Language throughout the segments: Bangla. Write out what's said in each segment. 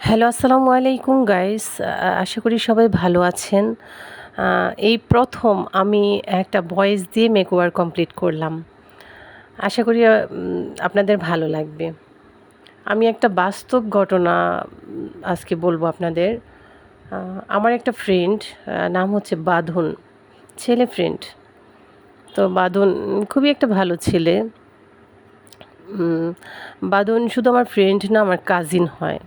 হ্যালো, আসসালামু আলাইকুম গাইস। আশা করি সবাই ভালো আছেন। এই প্রথম আমি একটা ভয়েস দিয়ে মেকওভার কমপ্লিট করলাম। আশা করি আপনাদের ভালো লাগবে। আমি একটা বাস্তব ঘটনা আজকে বলবো আপনাদের। আ আমার একটা ফ্রেন্ড, নাম হচ্ছে বাঁধন, ছেলে ফ্রেন্ড। তো বাঁধন খুবই একটা ভালো ছেলে। উম বাঁধন শুধু আমার ফ্রেন্ড না, আমার কাজিন হয়।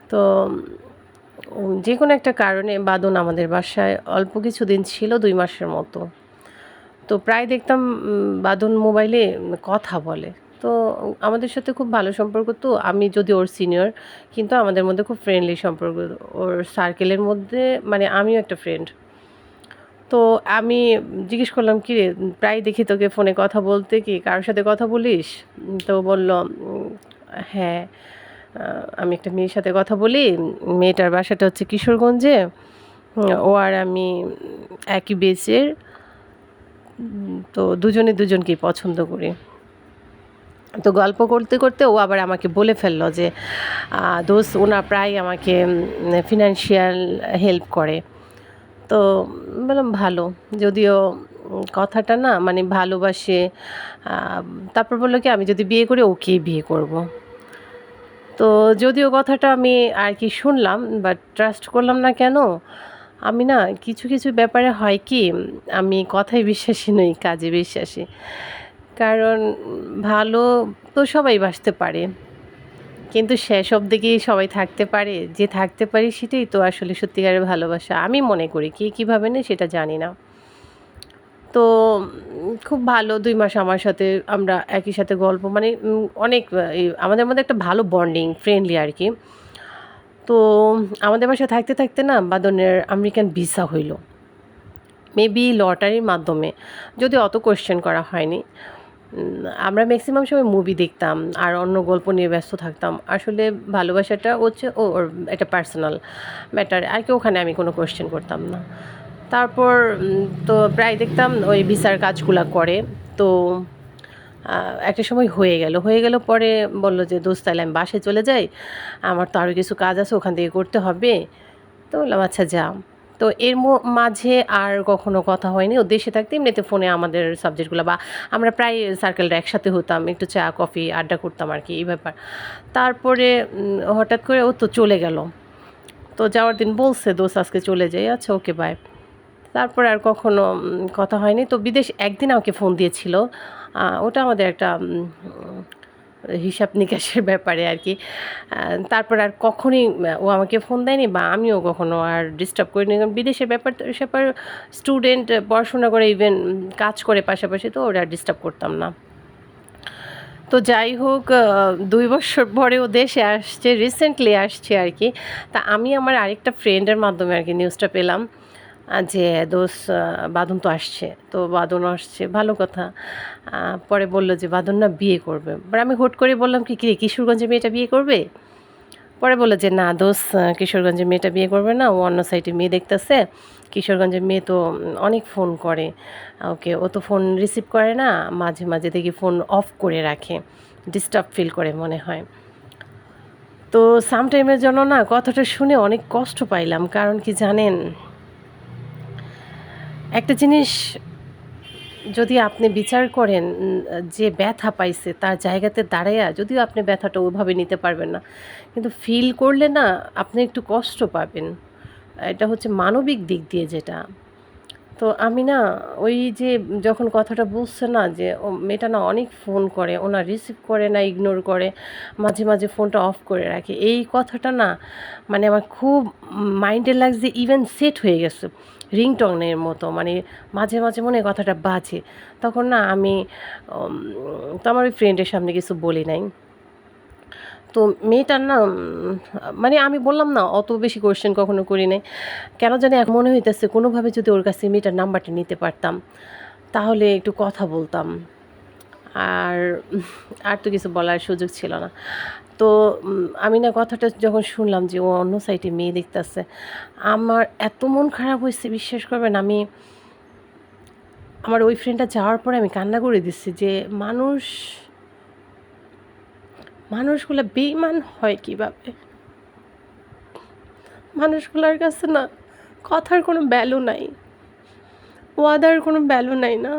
তো যেকোনো একটা কারণে বাঁধন আমাদের বাসায় অল্প কিছুদিন ছিল, ২ মাসের মতো। তো প্রায় দেখতাম বাঁধন মোবাইলে কথা বলে। তো আমাদের সাথে খুব ভালো সম্পর্ক, তো আমি যদিও ওর সিনিয়র, কিন্তু আমাদের মধ্যে খুব ফ্রেন্ডলি সম্পর্ক। ওর সার্কেলের মধ্যে মানে আমিও একটা ফ্রেন্ড। তো আমি জিজ্ঞেস করলাম, "কিরে, প্রায় দেখি তোকে ফোনে কথা বলতে, কি কারো সাথে কথা বলিস?" তো বলল, "হ্যাঁ, আমি একটা মেয়ের সাথে কথা বলি। মেয়েটার বাসাটা হচ্ছে কিশোরগঞ্জে। ও আর আমি একই বেচের। তো দুজনে দুজনকেই পছন্দ করি।" তো গল্প করতে, করতে ও আবার আমাকে বলে ফেলল যে, "দোস্ত, ওনা প্রায় আমাকে ফিনান্সিয়াল হেল্প করে।" তো বললাম, ভালো। যদিও কথাটা না মানে ভালোবাসে। আ তারপর বলল কি, আমি যদি বিয়ে করি ওকেই বিয়ে করব। তো যদিও কথাটা আমি আর কি শুনলাম, বাট ট্রাস্ট করলাম না কেন? আমি না কিছু, কিছু ব্যাপারে হয় কি, আমি কথায় বিশ্বাসী নই, কাজে বিশ্বাসী। কারণ ভালো তো সবাই বাসতে পারে। কিন্তু শেষ অবধি কি সবাই থাকতে পারে? যে থাকতে পারি সেটাই তো আসলে সত্যিকারের ভালোবাসা। আমি মনে করি। কে কীভাবে নেয় সেটা জানি না। তো খুব ভালো ২ মাস আমার সাথে আমরা একই সাথে গল্প মানে অনেক আমাদের মধ্যে একটা ভালো বন্ডিং, ফ্রেন্ডলি আরকি। তো আমাদের বাসায় থাকতে, থাকতে না বাঁদনের আমেরিকান ভিসা হইল। মেবি লটারির মাধ্যমে। যদিও অত কোয়েশ্চেন করা হয়নি। আমরা মেক্সিমাম সময় মুভি দেখতাম আর অন্য গল্প নিয়ে ব্যস্ত থাকতাম। আসলে ভালোবাসাটা হচ্ছে ওর একটা পার্সোনাল ম্যাটার। আর কি ওখানে আমি কোনো কোয়েশ্চেন করতাম না। তারপর তো প্রায় দেখতাম ওই ভিসার কাজগুলা করে। তো আ একটা সময় হয়ে গেল। হয়ে গেল পরে বলল যে, "দোস্ত, তাইলে আমি বাসায় চলে যাই। আমার তো আরও কিছু কাজ আছে, ওখান থেকে করতে হবে।" তো বললাম, "আচ্ছা, যা।" তো এর মাঝে আর কখনো কথা হয়নি। ও দেশে থাকতে এমনিতে ফোনে আমাদের সাবজেক্টগুলা বা আমরা প্রায় সার্কেলটা একসাথে হতাম। একটু চা, কফি, আড্ডা করতাম আরকি, এই ব্যাপার। তারপরে হঠাৎ করে ও তো চলে গেল। তো যাওয়ার দিন বলছে, "দোস্ত, আজকে চলে যাই।" আচ্ছা, ওকে, বাই। তারপরে আর কখনো কথা হয়নি। তো বিদেশ একদিন আমাকে ফোন দিয়েছিল। ওটা আমাদের একটা হিসাব নিকাশের ব্যাপারে আরকি। আ তারপরে আর কখনোই ও আমাকে ফোন দেয়নি বা আমিও কখনো আর ডিস্টার্ব করিনি। কারণ বিদেশের ব্যাপার-স্যাপার, স্টুডেন্ট পড়াশোনা করে, ইভেন কাজ করে পাশাপাশি, তো ওরা ডিস্টার্ব করতাম না। তো যাই হোক, ২ বছর পরে ও দেশে আসছে, রিসেন্টলি আসছে আরকি। তা আমি আমার আরেকটা ফ্রেন্ডের মাধ্যমে আরকি নিউজটা পেলাম। যে দোস্ত, বাঁধন তো আসছে। তো বাঁধন আসছে, ভালো কথা। আ পরে বলল যে বাঁধন না বিয়ে করবে। এবার আমি হুট করে বললাম কি, "কিরে, কিশোরগঞ্জের মেয়েটা বিয়ে করবে?" পরে বলল যে, "না দোস্ত, কিশোরগঞ্জের মেয়েটা বিয়ে করবে না। ও অন্য সাইডে মেয়ে দেখতেছে। কিশোরগঞ্জের মেয়ে তো অনেক ফোন করে ওকে। ও তো ফোন রিসিভ করে না। মাঝে, মাঝে দেখি ফোন অফ করে রাখে। ডিস্টার্ব ফিল করে মনে হয়।" তো সাম টাইমের জন্য না কথাটা শুনে অনেক কষ্ট পাইলাম। কারণ কি জানেন? একটা জিনিস যদি আপনি বিচার করেন, যে ব্যথা পাইছে তার জায়গাতে দাঁড়াইয়া যদিও আপনি ব্যথাটা ওইভাবে নিতে পারবেন না। কিন্তু ফিল করলে না আপনি একটু কষ্ট পাবেন। এটা হচ্ছে মানবিক দিক দিয়ে যেটা। তো আমি না ওই যে যখন কথাটা বলছে না যে ও মেয়েটা না অনেক ফোন করে, ও না রিসিভ করে না, ইগনোর করে, মাঝে, মাঝে ফোনটা অফ করে রাখে। এই কথাটা না মানে আমার খুব মাইন্ডে লাগছে, ইভেন সেট হয়ে গেছে রিংটোনের মতো। মানে মাঝে, মাঝে মনে হয় কথাটা বাজে। তখন না আমি তো আমার ওই ফ্রেন্ডের সামনে কিছু বলি নাই। তো মেয়েটার না মানে আমি বললাম না অত বেশি কোয়েশ্চেন কখনো করি নাই। কেন জানি এখন মনে হইতেছে কোনোভাবে যদি ওর কাছে মেয়েটার নাম্বারটা নিতে পারতাম, তাহলে একটু কথা বলতাম। আর আর তো কিছু বলার সুযোগ ছিল না। তো আমি না কথাটা যখন শুনলাম যে ও অন্য সাইডে মেয়ে দেখতেছে, আমার এত মন খারাপ হইছে, বিশ্বাস করবেন। আমি আমার ওই ফ্রেন্ডটা যাওয়ার পরে আমি কান্না করে দিচ্ছি যে মানুষগুলা বেইমান হয় কিভাবে? মানুষগুলোর কাছে না কথার কোনো ভ্যালু নাই, ওয়াদার কোনো ভ্যালু নাই না।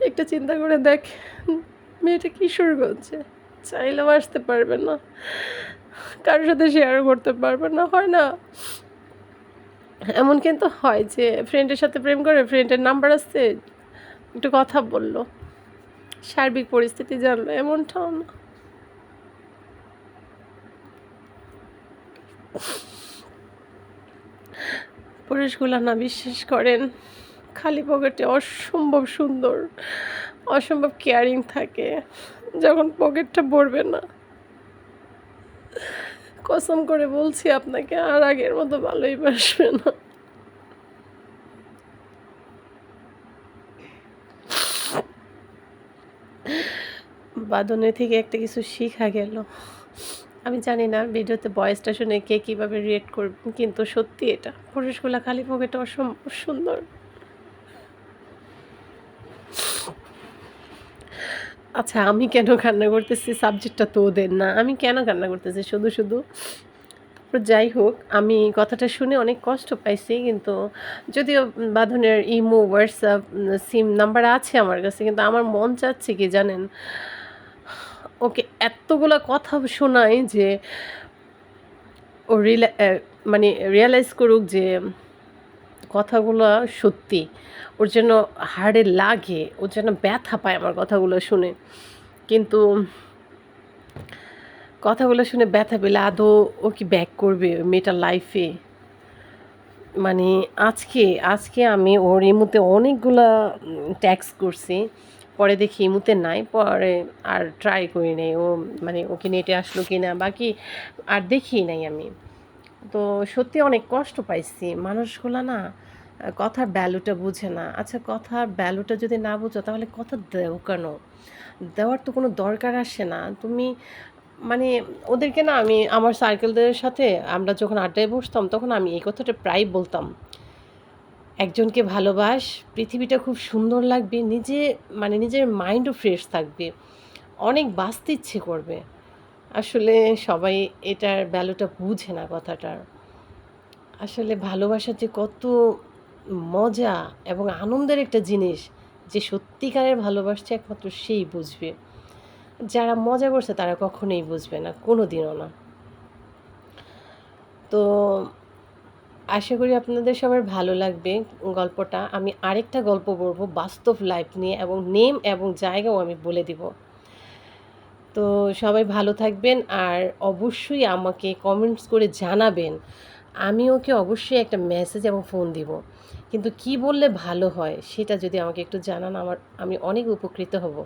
একটা চিন্তা করে দেখ, মেয়েটা কিশোরগঞ্জে, চাইলেও আসতে পারবে না, কারোর সাথে শেয়ারও করতে পারবে না। হয় না এমন? কিন্তু হয় যে ফ্রেন্ডের সাথে প্রেম করে, ফ্রেন্ডের নাম্বার আসছে, একটু কথা বললো, সার্বিক পরিস্থিতি জানলো, এমনটাও না। পুরুষগুলো না, বিশ্বাস করেন, খালি পকেটে অসম্ভব সুন্দর, অসম্ভব কেয়ারিং থাকে। যখন পকেটটা ভরবে না, কসম করে বলছি আপনাকে, আর আগের মতো ভালোই বাসবে না। বাঁধনের থেকে একটা কিছু শিখা গেল। আমি জানি না ভিডিওতে ভয়েসটা শুনে কে কীভাবে রিয়েক্ট করবেন, কিন্তু সত্যি এটা, পুরুষগুলা খালি পকেটে অসম্ভব সুন্দর। আচ্ছা, আমি কেন কান্না করতেছি? সাবজেক্টটা তো ওদের না, আমি কেন কান্না করতেছি শুধু শুধু? তারপর যাই হোক, আমি কথাটা শুনে অনেক কষ্ট পাইছি, কিন্তু যদিও বাঁধনের ইমো, হোয়াটসঅ্যাপ, সিম নাম্বার আছে আমার কাছে, কিন্তু আমার মন চাচ্ছে কি জানেন, ওকে এতগুলা কথা শোনাই যে ও মানে রিয়ালাইজ করুক যে কথাগুলো সত্যি, ওর যেন হাড়ে লাগে, ওর যেন ব্যথা পায় আমার কথাগুলো শুনে। কিন্তু কথাগুলো শুনে ব্যথা পেলে আদৌ ও কি ব্যাক করবে ওই মেয়েটার লাইফে? মানে আজকে আজকে আমি ওর ইমুতে অনেকগুলা ট্যাক্স করছি, পরে দেখি ইমুতে নাই, পরে আর ট্রাই করি নাই ও, মানে ওকে নেটে আসলো কি না বাকি আর দেখি নাই আমি। তো সত্যি অনেক কষ্ট পাইছি। মানুষগুলা না কথার ভ্যালুটা বুঝে না। আচ্ছা, কথার ভ্যালুটা যদি না বুঝো তাহলে কথা দেও কেন? দেওয়ার তো কোনো দরকার আসে না। তুমি মানে ওদেরকে না, আমি আমার সার্কেলদের সাথে আমরা যখন আড্ডায় বসতাম তখন আমি এই কথাটা প্রায় বলতাম, একজনকে ভালোবাস, পৃথিবীটা খুব সুন্দর লাগবে, নিজে মানে নিজের মাইন্ডও ফ্রেশ থাকবে, অনেক বাঁচতে ইচ্ছে করবে। আসলে সবাই এটার ভ্যালুটা বুঝে না কথাটার। আসলে ভালোবাসা যে কত মজা এবং আনন্দের একটা জিনিস, যে সত্যিকারের ভালোবাসছে একমাত্র সেই বুঝবে। যারা মজা করছে তারা কখনোই বুঝবে না, কোনো দিনও না। তো আশা করি আপনাদের সবার ভালো লাগবে গল্পটা। আমি আরেকটা গল্প বলব বাস্তব লাইফ নিয়ে, এবং নেম এবং জায়গাও আমি বলে দিব। তো সবাই ভালো থাকবেন, আর অবশ্যই আমাকে কমেন্টস করে জানাবেন। আমি ওকে অবশ্যই একটা মেসেজ এবং ফোন দিব, কিন্তু কি বললে ভালো হয় সেটা যদি আমাকে একটু জানান, আমি অনেক উপকৃত হব।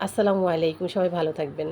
আসসালামু আলাইকুম, সবাই ভালো থাকবেন।